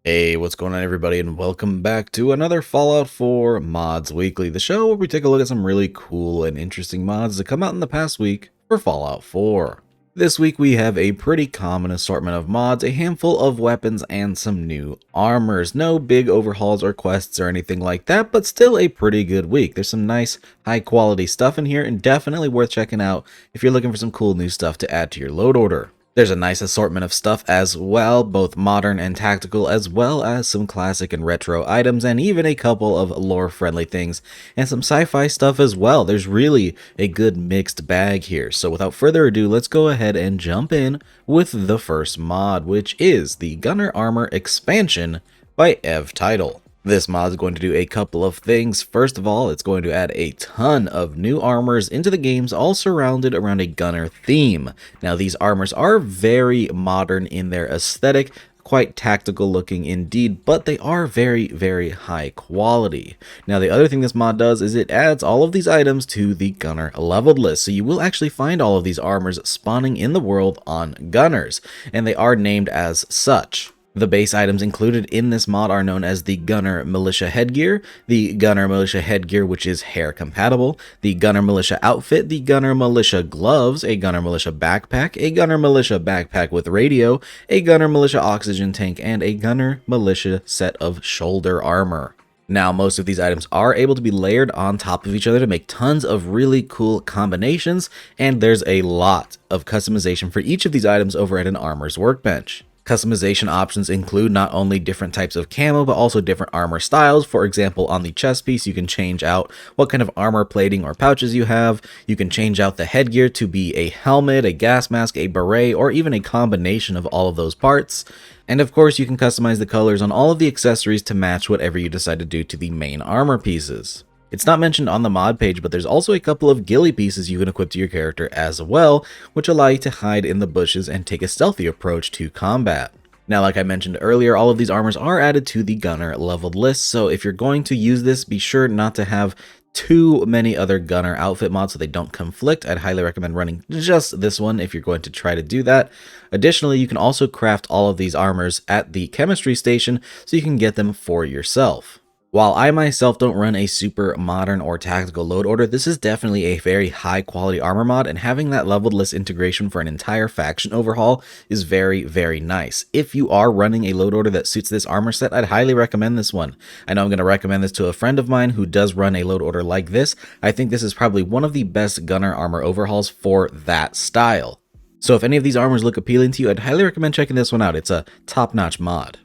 Hey, what's going on everybody, and welcome back to another Fallout 4 Mods Weekly, the show where we take a look at some really cool and interesting mods that come out in the past week for Fallout 4. This week we have a pretty common assortment of mods, a handful of weapons, and some new armors. No big overhauls or quests or anything like that, but still a pretty good week. There's some nice, high quality stuff in here, and definitely worth checking out if you're looking for some cool new stuff to add to your load order. There's a nice assortment of stuff as well, both modern and tactical, as well as some classic and retro items, and even a couple of lore-friendly things, and some sci-fi stuff as well. There's really a good mixed bag here. So without further ado, let's go ahead and jump in with the first mod, which is the Gunner Armor Expansion by EvTital. This mod is going to do a couple of things. First of all, it's going to add a ton of new armors into the games, all surrounded around a gunner theme. Now, these armors are very modern in their aesthetic, quite tactical looking indeed, but they are very, very high quality. Now, the other thing this mod does is it adds all of these items to the gunner leveled list, so you will actually find all of these armors spawning in the world on gunners, and they are named as such. The base items included in this mod are known as the Gunner Militia Headgear, the Gunner Militia Headgear which is hair compatible, the Gunner Militia Outfit, the Gunner Militia Gloves, a Gunner Militia Backpack, a Gunner Militia Backpack with radio, a Gunner Militia Oxygen Tank, and a Gunner Militia set of shoulder armor. Now, most of these items are able to be layered on top of each other to make tons of really cool combinations, and there's a lot of customization for each of these items over at an Armor's Workbench. Customization options include not only different types of camo, but also different armor styles. For example, on the chest piece, you can change out what kind of armor plating or pouches you have. You can change out the headgear to be a helmet, a gas mask, a beret, or even a combination of all of those parts. And of course, you can customize the colors on all of the accessories to match whatever you decide to do to the main armor pieces. It's not mentioned on the mod page, but there's also a couple of ghillie pieces you can equip to your character as well, which allow you to hide in the bushes and take a stealthy approach to combat. Now, like I mentioned earlier, all of these armors are added to the gunner leveled list, so if you're going to use this, be sure not to have too many other gunner outfit mods so they don't conflict. I'd highly recommend running just this one if you're going to try to do that. Additionally, you can also craft all of these armors at the chemistry station so you can get them for yourself. While I myself don't run a super modern or tactical load order, this is definitely a very high quality armor mod, and having that leveled list integration for an entire faction overhaul is very, very nice. If you are running a load order that suits this armor set, I'd highly recommend this one. I know I'm going to recommend this to a friend of mine who does run a load order like this. I think this is probably one of the best gunner armor overhauls for that style. So if any of these armors look appealing to you, I'd highly recommend checking this one out. It's a top-notch mod.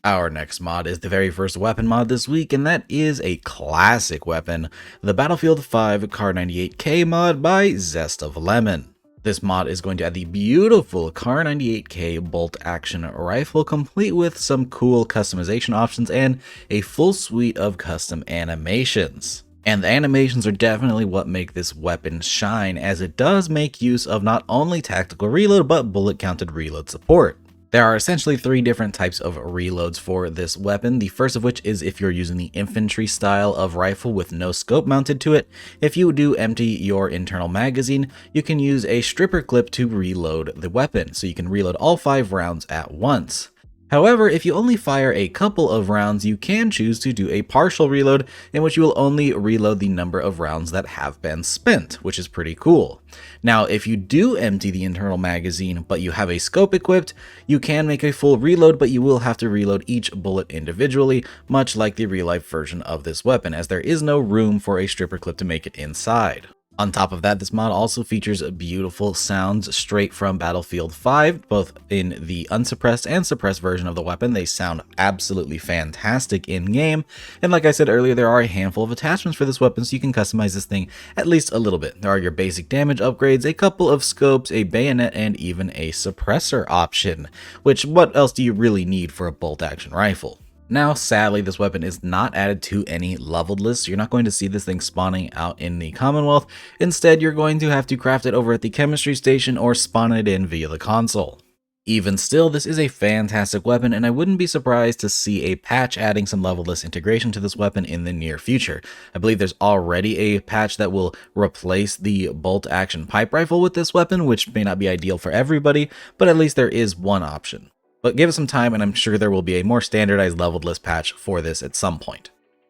Our next mod is the very first weapon mod this week, and that is a classic weapon, the Battlefield 5 Kar98k mod by Zestoflemon. This mod is going to add the beautiful Kar98k bolt-action rifle, complete with some cool customization options and a full suite of custom animations. And the animations are definitely what make this weapon shine, as it does make use of not only tactical reload, but bullet-counted reload support. There are essentially three different types of reloads for this weapon, the first of which is if you're using the infantry style of rifle with no scope mounted to it. If you do empty your internal magazine, you can use a stripper clip to reload the weapon, so you can reload all 5 rounds at once. However, if you only fire a couple of rounds, you can choose to do a partial reload, in which you will only reload the number of rounds that have been spent, which is pretty cool. Now, if you do empty the internal magazine, but you have a scope equipped, you can make a full reload, but you will have to reload each bullet individually, much like the real-life version of this weapon, as there is no room for a stripper clip to make it inside. On top of that, this mod also features beautiful sounds straight from Battlefield 5, both in the unsuppressed and suppressed version of the weapon. They sound absolutely fantastic in-game, and like I said earlier, there are a handful of attachments for this weapon, so you can customize this thing at least a little bit. There are your basic damage upgrades, a couple of scopes, a bayonet, and even a suppressor option, which what else do you really need for a bolt-action rifle? Now, sadly, this weapon is not added to any leveled list, so you're not going to see this thing spawning out in the Commonwealth. Instead, you're going to have to craft it over at the chemistry station or spawn it in via the console. Even still, this is a fantastic weapon, and I wouldn't be surprised to see a patch adding some leveled list integration to this weapon in the near future. I believe there's already a patch that will replace the bolt-action pipe rifle with this weapon, which may not be ideal for everybody, but at least there is one option. But give it some time and I'm sure there will be a more standardized leveled list patch for this at some point.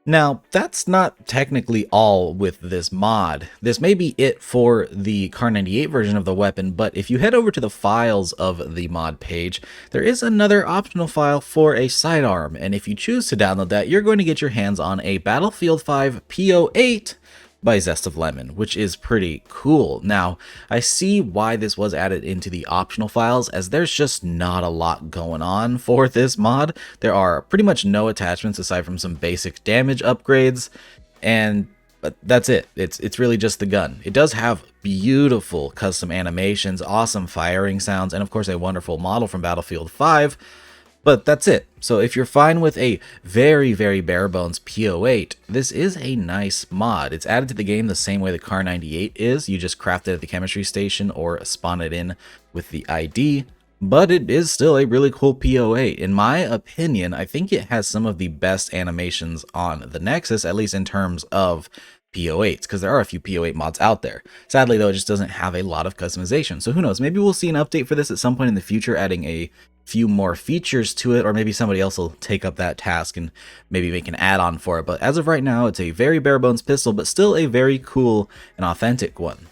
Now, that's not technically all with this mod. This may be it for the Kar98 version of the weapon, but if you head over to the files of the mod page, there is another optional file for a sidearm, and if you choose to download that, you're going to get your hands on a Battlefield 5 P08 by zestoflemon, which is pretty cool. Now, I see why this was added into the optional files, as there's just not a lot going on for this mod. There are pretty much no attachments aside from some basic damage upgrades, but that's it. It's really just the gun. It does have beautiful custom animations, awesome firing sounds, and of course a wonderful model from Battlefield 5, but that's it. So if you're fine with a very, very bare bones P08, this is a nice mod. It's added to the game the same way the Kar98 is. You just craft it at the chemistry station or spawn it in with the ID, but it is still a really cool P08. In my opinion, I think it has some of the best animations on the Nexus, at least in terms of P08s, because there are a few P08 mods out there. Sadly though, it just doesn't have a lot of customization. So who knows, maybe we'll see an update for this at some point in the future, adding a few more features to it, or maybe somebody else will take up that task and maybe make an add-on for it. But as of right now, it's a very bare bones pistol, but still a very cool and authentic one.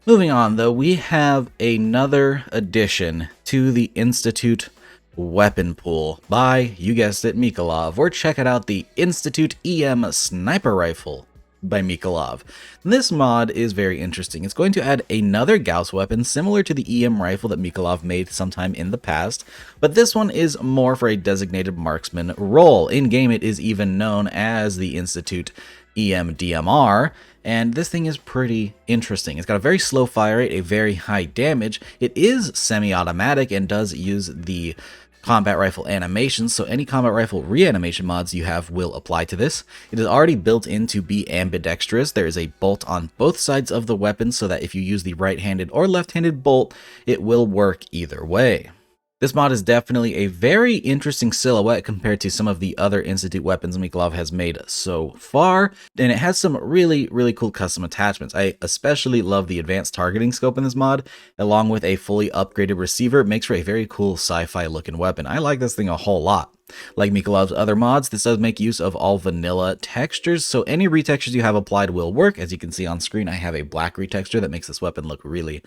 Moving on though, we have another addition to the Institute weapon pool by, you guessed it, micalov. We're checking out the Institute EM sniper rifle by micalov. This mod is very interesting. It's going to add another Gauss weapon similar to the EM rifle that micalov made sometime in the past, but this one is more for a designated marksman role. In game it is even known as the Institute EM DMR, and this thing is pretty interesting. It's got a very slow fire rate, a very high damage. It is semi-automatic and does use the combat rifle animations, so any combat rifle reanimation mods you have will apply to this. It is already built in to be ambidextrous. There is a bolt on both sides of the weapon so that if you use the right-handed or left-handed bolt, it will work either way. This mod is definitely a very interesting silhouette compared to some of the other Institute weapons micalov has made so far, and it has some really, really cool custom attachments. I especially love the advanced targeting scope in this mod, along with a fully upgraded receiver. It makes for a very cool sci-fi looking weapon. I like this thing a whole lot. Like micalov's other mods, this does make use of all vanilla textures, so any retextures you have applied will work. As you can see on screen, I have a black retexture that makes this weapon look really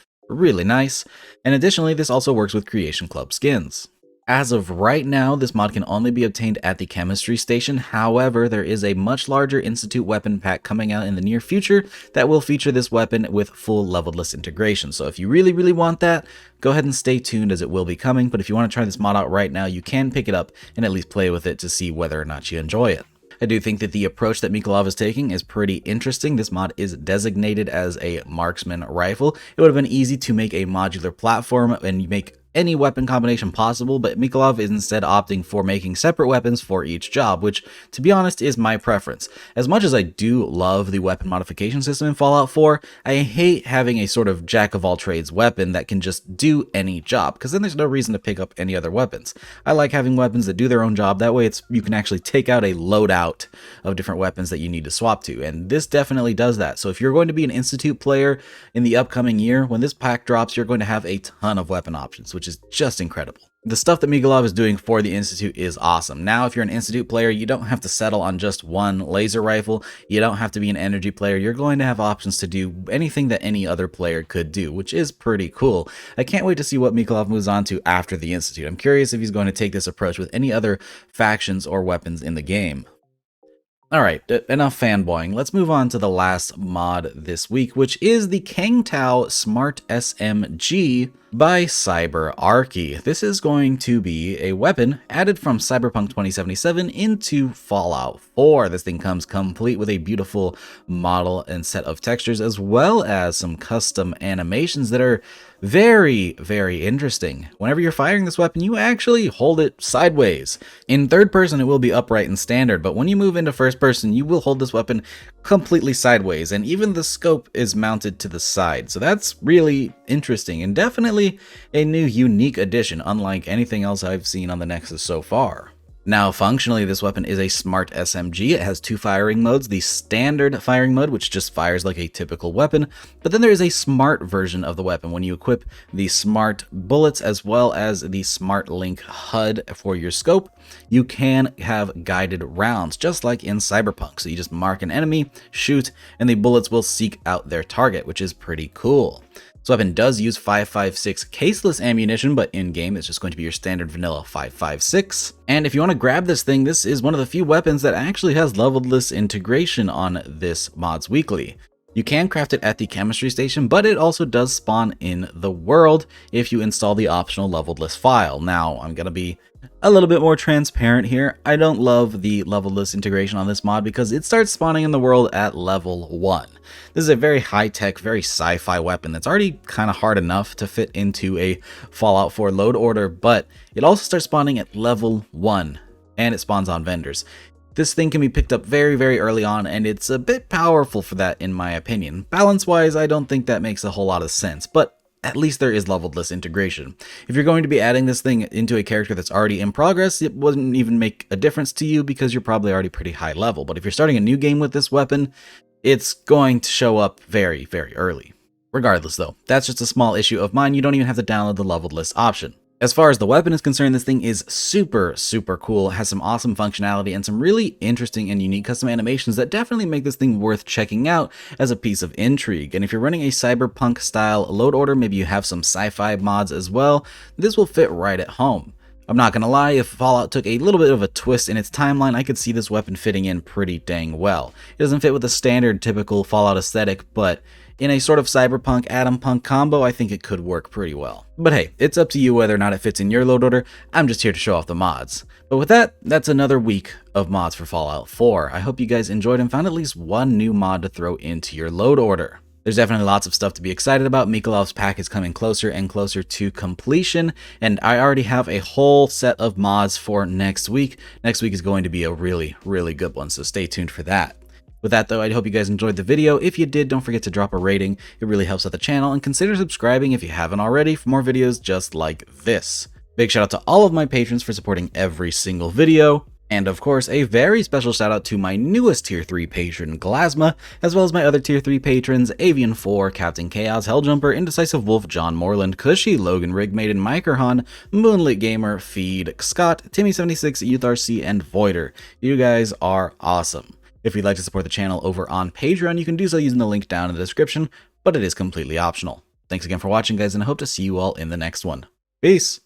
nice, and additionally this also works with Creation Club skins. As of right now, this mod can only be obtained at the chemistry station. However, there is a much larger Institute weapon pack coming out in the near future that will feature this weapon with full leveled list integration. So if you really want that, go ahead and stay tuned, as it will be coming. But if you want to try this mod out right now, you can pick it up and at least play with it to see whether or not you enjoy it. I do think that the approach that micalov is taking is pretty interesting. This mod is designated as a marksman rifle. It would have been easy to make a modular platform and make any weapon combination possible, but micalov is instead opting for making separate weapons for each job, which, to be honest, is my preference. As much as I do love the weapon modification system in Fallout 4, I hate having a sort of jack-of-all-trades weapon that can just do any job, because then there's no reason to pick up any other weapons. I like having weapons that do their own job. That way you can actually take out a loadout of different weapons that you need to swap to, and this definitely does that. So if you're going to be an Institute player in the upcoming year, when this pack drops, you're going to have a ton of weapon options, which is just incredible. The stuff that micalov is doing for the Institute is awesome. Now, if you're an Institute player, you don't have to settle on just one laser rifle. You don't have to be an energy player. You're going to have options to do anything that any other player could do, which is pretty cool. I can't wait to see what micalov moves on to after the Institute. I'm curious if he's going to take this approach with any other factions or weapons in the game. Alright, enough fanboying. Let's move on to the last mod this week, which is the KANG TAO Smart SMG by cyberArkhi. This is going to be a weapon added from Cyberpunk 2077 into Fallout 4. This thing comes complete with a beautiful model and set of textures, as well as some custom animations that are very interesting. Whenever you're firing this weapon, you actually hold it sideways. In third person, it will be upright and standard, but when you move into first person, you will hold this weapon completely sideways, and even the scope is mounted to the side. So that's really interesting, and definitely a new unique addition, unlike anything else I've seen on the Nexus so far. Now, functionally, this weapon is a smart SMG. It has two firing modes, the standard firing mode, which just fires like a typical weapon, but then there is a smart version of the weapon. When you equip the smart bullets as well as the smart link HUD for your scope, you can have guided rounds, just like in Cyberpunk. So you just mark an enemy, shoot, and the bullets will seek out their target, which is pretty cool. This weapon does use 5.56 caseless ammunition, but in-game it's just going to be your standard vanilla 5.56. And if you want to grab this thing, this is one of the few weapons that actually has leveled-less integration on this Mods Weekly. You can craft it at the chemistry station, but it also does spawn in the world if you install the optional leveled-less file. Now, I'm going to be a little bit more transparent here. I don't love the leveled-less integration on this mod because it starts spawning in the world at level 1. This is a very high-tech, very sci-fi weapon that's already kind of hard enough to fit into a Fallout 4 load order, but it also starts spawning at level 1, and it spawns on vendors. This thing can be picked up very, very early on, and it's a bit powerful for that in my opinion. Balance-wise, I don't think that makes a whole lot of sense, but at least there is leveled-less integration. If you're going to be adding this thing into a character that's already in progress, it wouldn't even make a difference to you because you're probably already pretty high level. But if you're starting a new game with this weapon, it's going to show up very, very early. Regardless though, that's just a small issue of mine. You don't even have to download the leveled-less option. As far as the weapon is concerned, this thing is super, super cool. It has some awesome functionality and some really interesting and unique custom animations that definitely make this thing worth checking out as a piece of intrigue. And if you're running a Cyberpunk style load order, maybe you have some sci-fi mods as well, this will fit right at home. I'm not gonna lie, if Fallout took a little bit of a twist in its timeline, I could see this weapon fitting in pretty dang well. It doesn't fit with the standard typical Fallout aesthetic, but in a sort of Cyberpunk Atom Punk combo, I think it could work pretty well. But hey, it's up to you whether or not it fits in your load order. I'm just here to show off the mods. But with that, that's another week of mods for Fallout 4. I hope you guys enjoyed and found at least one new mod to throw into your load order. There's definitely lots of stuff to be excited about. Micalov's pack is coming closer and closer to completion, and I already have a whole set of mods for next week. Next week is going to be a really, really good one, so stay tuned for that. With that though, I hope you guys enjoyed the video. If you did, don't forget to drop a rating. It really helps out the channel, and consider subscribing if you haven't already for more videos just like this. Big shout out to all of my patrons for supporting every single video. And of course, a very special shout out to my newest tier 3 patron, Glasma, as well as my other tier 3 patrons, Avian 4, Captain Chaos, Helljumper, Indecisive Wolf, John Moreland, Cushy, Logan Rigmaiden, Microhan, Moonlit Gamer, Feed, Scott, Timmy76, YouthRC, and Voider. You guys are awesome. If you'd like to support the channel over on Patreon, you can do so using the link down in the description, but it is completely optional. Thanks again for watching, guys, and I hope to see you all in the next one. Peace!